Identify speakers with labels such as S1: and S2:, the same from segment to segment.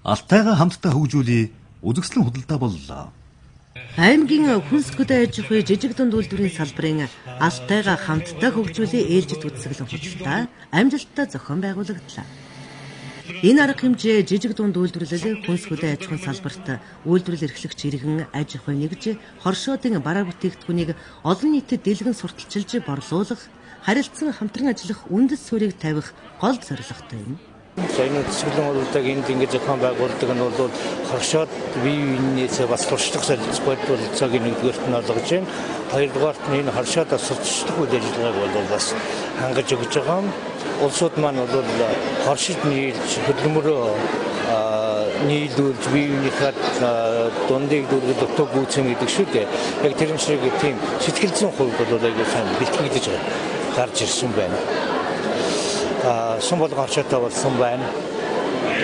S1: Алтайгаа хамтдаа хөгжүүлээ үзэгслэн худалдаа боллоо.
S2: Аймгийн хүнсгүдэ аж ахуй жижиг дунд үйлдвэрийн салбарын Алтайгаа хамтдаа хөгжүүлээ ээлжид үзэсгэлэн худалдаа амжилттай зохион байгуулагдлаа. Энэ арга хэмжээ жижиг дунд үйлдвэрлэл хүнсгүдэ аж ахуйн салбарт үйлдвэрлэл эрхлэгч иргэн аж ахуй нэгж хоршоодын бараа бүтээгдэхүүнийг олон нийтэд дэлгэн сурталчилж борлуулах, харилцан хамтран ажиллах үндэс суурийг тавих гол зорилготой юм.
S3: Энэ үзэсгэлэн худалдааг энд ингэж зохион байгуулдаг нь бол хоршоод бие биенээсээ бас туршлах солилцоог нэгдүгээрт нь олгож байна. Хоёрдугаарт нь энэ хоршоод сурталчлах үйл ажиллагааг бол бас хангаж өгч байгаа юм. Улсууд маань бол хоршид нийлж хөдөлмөрөө нийлүүлж бие биенийхээ дундыг дүүргэж дутуу гүйцэн гэдэг шүү дээ. Яг тэр шиг тийм сэтгэл зүйн хувьд бол айгүй сайн бэлтгэгдэж гарч ирсэн байна. Сумбол гарчаатай болсон байна.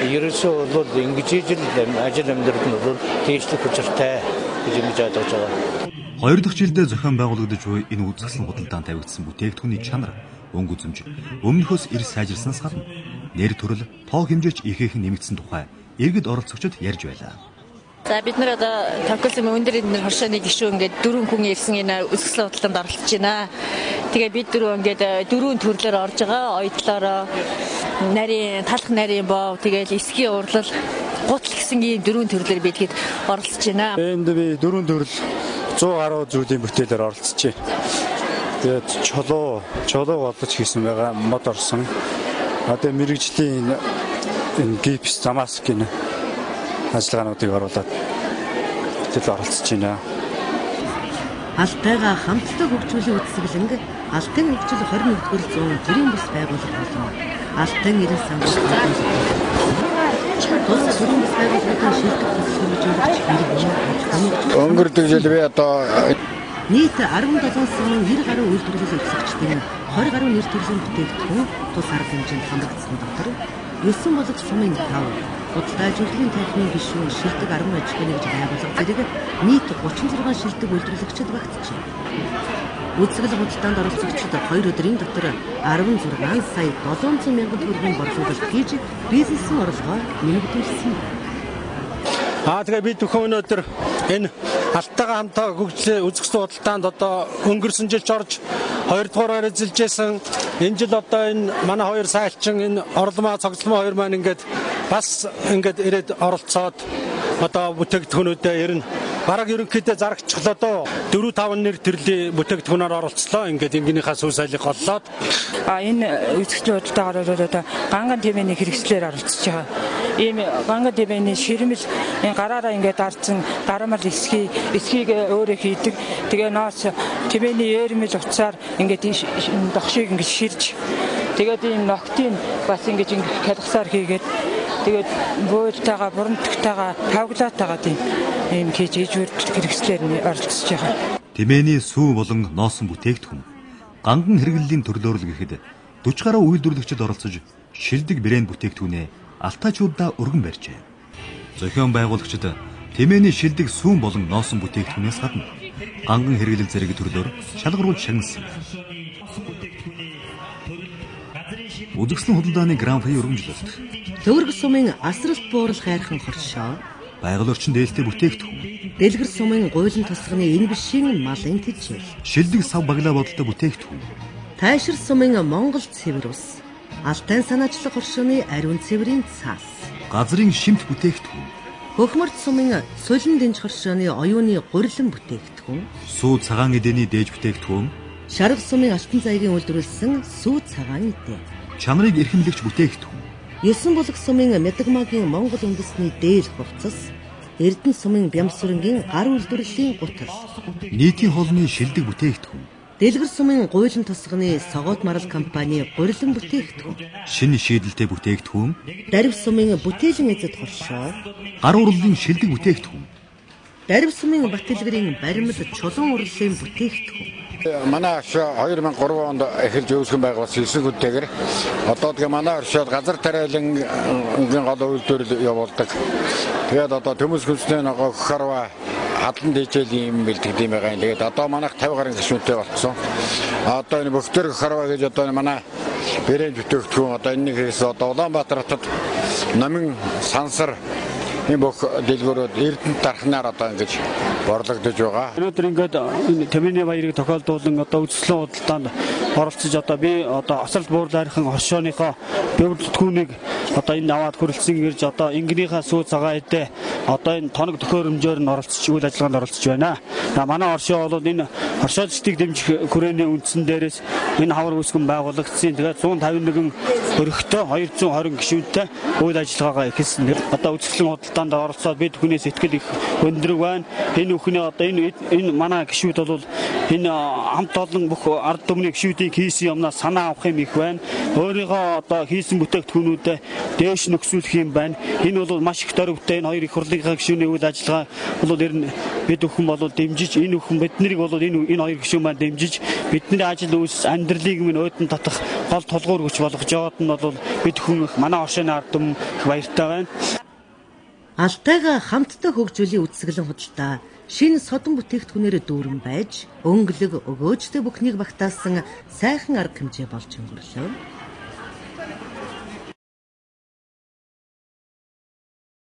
S3: Ерөөсөө бол ингэж ижил ажил амьдрал нь бол дээшлэх учиртай гэж ойлгож байгаа.
S1: Хоёр дахь жилдээ зохион байгуулагдаж буй энэ үзэсгэлэн худалдаанд тавигдсан бүтээгдэхүүний чанар, өнгө үзэмж өмнөхөөс эрс сайжирснаас гадна нэр төрөл, тоо хэмжээч ихээхэн нэмэгдсэн тухай иргэд оролцогчид ярьж байлаа.
S4: За бид нар одоо Токиосын өндөр эднэр хоршооны гишүүн ингээд 4 хүн ирсэн энэ үзэсгэлэн худалдаанд оролцож байна. Тэгээ бид дөрөв ингээд 4 төрлөөр орж байгаа. Оёдлороо нарийн талах нарийн бов, тэгээл эсхийн урлал, гутал гэсэн ийм 4 төрлөөр бид хэд оролцож байна.
S5: Энд би 4 төрөл 100 гаруй зүйлийн бүтээлээр оролцож байна. Тэгээд чулуу болож хийсэн байгаа мод орсон. Одоо мэрэгжлийн энэ гипс, замаскын ажиллагаануудыг оруулаад тэгэл оролцож байна.
S2: Алтайгаа хамтдаа хөгжүүлэх үзэсгэлэнг Алтайн хөгжил 21-р зуун төрийн бус байгууллага болон Алтайн иргэн санхүүгийн тус төрийн бус байгууллагын шилдэг хөтөлбөрөөр
S5: өнгөрдөг жил би одоо
S2: нийт 17 сая 90 гаруй үйлдвэрлэл эрхлэгчдийн 20 гаруй нэр төрлийн бүтээгдэхүүн тус арга хэмжээнд хангагдсан дотор 9 болог сумын 5 худалдаа ажиглалын танхимын гишүүн шилдэг 10 аж ахуйн нэгж байгууллага зэрэг нийт 36 шилдэг үйлдвэрлэгчид багтжээ. Үзэсгэлэн худалдаанд оролцогчид 2 өдрийн дотор 16 сая 700 мянган төгрөгийн борлуулалт хийж бизнесийн орлогоо нэмэгдүүлсэн.
S6: Тэгээ бид бүхэн өнөөдөр энэ Алтайгаа хамтдаа хөгжлийн үзэсгэлэн худалдаанд одоо өнгөрсөн жилч орж 2 дугаараар эзэлжсэн. Энэ жил одоо энэ манай хоёр сайлчин энэ орломоо цогцломоо хоёр маань ингээд бас ингээд ирээд оролцоод одоо бүтээгдэхүүнүүдэд ирнэ. Бараг ерөнхийдөө зарагчлаа доо 4-5 нэр төрлийн бүтээгдэхүүнээр оролцлоо. Ингээд ингэнийхээ сүү сайлыг голлоод
S7: энэ үзэсгэлэн худалдаагаар одоо ганган тэмээний хэрэгслээр оролцож байгаа. Ийм ганган тэмээний ширмэл энэ гараараа ингээд дарцсан гарамал эсхийг өөрөө хийдэг. Тэгээ ноос тэмээний eerмэл уцаар ингээд дохшиг ингээд ширж тэгээд энэ ногтын бас ингээд хялгасаар хийгээд тэгээд бөөлтэйгээ бурамтгтайгаа тавглаатайгаа ийм хийж хэрэгслээр оролцож байгаа.
S1: Тэмээний сүү болон носон бүтээгдэхүүн ганган хэрэглэлийн төрлөөр л гэхэд 40 гаруй үйлдвэрлэгчид оролцож шилдэг брэнд бүтээгдэхүүнээ алтайчуудаа өргөн барьжээ. Зохион байгуулагчид тэмээний шилдэг сүүн болон носон бүтээгдэхүүнээс гадна ганган хэрэглэл зэрэг төрлөөр шалгаруулж шагнасан. Үзэсгэлэн худалдааны гран при өргөмжлөлт
S2: Төвөрг сумын асралт буурал хайрхан хоршоо,
S1: байгаль орчин дээлтэй бүтээгдэхүүн,
S2: дэлгэр сумын гуйлан тосгоны энэ бишийн малын тэжээл,
S1: шилдэг сав баглаа бодолтой бүтээгдэхүүн,
S2: тайшир сумын Монгол цэвэр ус, Алтайн санаачлах хоршооны ариун цэврийн цаас,
S1: газрын шимт бүтээгдэхүүн,
S2: Хөхмөрт сумын солин дэнж хоршооны оюуны гурилан бүтээгдэхүүн,
S1: сүү цагаан эдэний дээж бүтээгдэхүүн,
S2: Шарга сумын алтан зайгийн үйлдвэрлэсэн сүү цагаан эдээ,
S1: чанарыг эрхэмлэгч бүтээгдэхүүн,
S2: 9 булаг сумын Медагмагийн Монгол үндэсний дээл хувцас, Эрдэнэ сумын Бямсүрэнгийн гар үйлдвэрлэлийн гутал,
S1: нийтийн холны шилдэг бүтээгдэхүүн,
S2: дэлгэр сумын гуйлан тосгоны Согоод марал компани гурилан бүтээгдэхүүн,
S1: шинэ шийдэлтэй бүтээгдэхүүн,
S2: Дарив сумын бүтээлийн эзэд хоршоо,
S1: гар урлалын шилдэг бүтээгдэхүүн,
S2: Дарив сумын Батэлгэрийн баримт чулуун урлалын бүтээгдэхүүн.
S5: Манай оршоо 2003 онд эхэлж үүсгэн байгуулсан 9 хүнтэйгэр одоо тэгээ манай оршоод газар тариалангийн гол үйлдвэрлэл явуулдаг. Тэгээд одоо төмөс хүнсний ногоо харва адлан дэжээл юм бэлтгэдэг юм байгаа. Тэгээд одоо манайх 50 гаруй гишүүнтэй болсон. Одоо энэ бөхтөр харва гэж одоо манай брэнд бүтээгдэхүүн одоо энэхээс одоо Улаанбаатар хотод номин сансар энэ бүх дэлгүүрүүд Эрдэнэт дарахнаар одоо ингэж борлогдож байгаа.
S6: Өнөөдөр ингээд Тэмээний баярыг тохиолдуулан одоо үзэсгэлэн худалдаанд оролцож одоо би одоо асар буурлаархан оршооныхоо бэлтгүүнийг одоо энэ аваад хүрэлцэн гэрж одоо ингэнийхээ сүү цагаан эдээ одоо энэ тоног төхөөрөмжөөр нь оролцож үйл ажиллагаанд оролцож байна. Манай оршоо бол энэ оршоолчдыг дэмжих хүрээний үндсэн дээрээс энэ хавар үүсгэн байгуулагдсан. Тэгээд 151 өргөтөө 220 гишүүнтэй үйл ажиллагаагаа эхэлсэн. Одоо үзэсгэлэн худалдаанд оролцоод бид бүхнээс итгэл их өндөр байна. Энэ бүхний одоо энэ манай гишүүд бол энэ хамт олон бүх ард түмний гишүүдийн хийсэн юмнаас санаа авах юм их байна. Өөрийнхөө одоо хийсэн бүтээгдэхүүнүүдэд дээш нөхсүүлэх юм байна. Энэ бол маш их дөрвтэй энэ хоёр их хурлынхаа гишүүний үйл ажиллагаа бол ер нь бид бүхэн бол дэмжиж энэ бүхэн биднийг бол энэ хоёр гишүүн маань дэмжиж бидний ажил үйлс амьдралыг минь өөдөн татах гол тулгуур хүч болгож яваад нь бол бид бүхэн манай оршооны ард түмэн баяртай байна.
S2: Алтайга хамтдаа хөгжүүлэх үзэсгэлэн худалдаа шинэ содон бүтээгдэхүүнээр дүүрэн байж өнгөлөг өгөөжтэй бүхнийг багтаасан сайхан арга хэмжээ болж өнгөрлөө.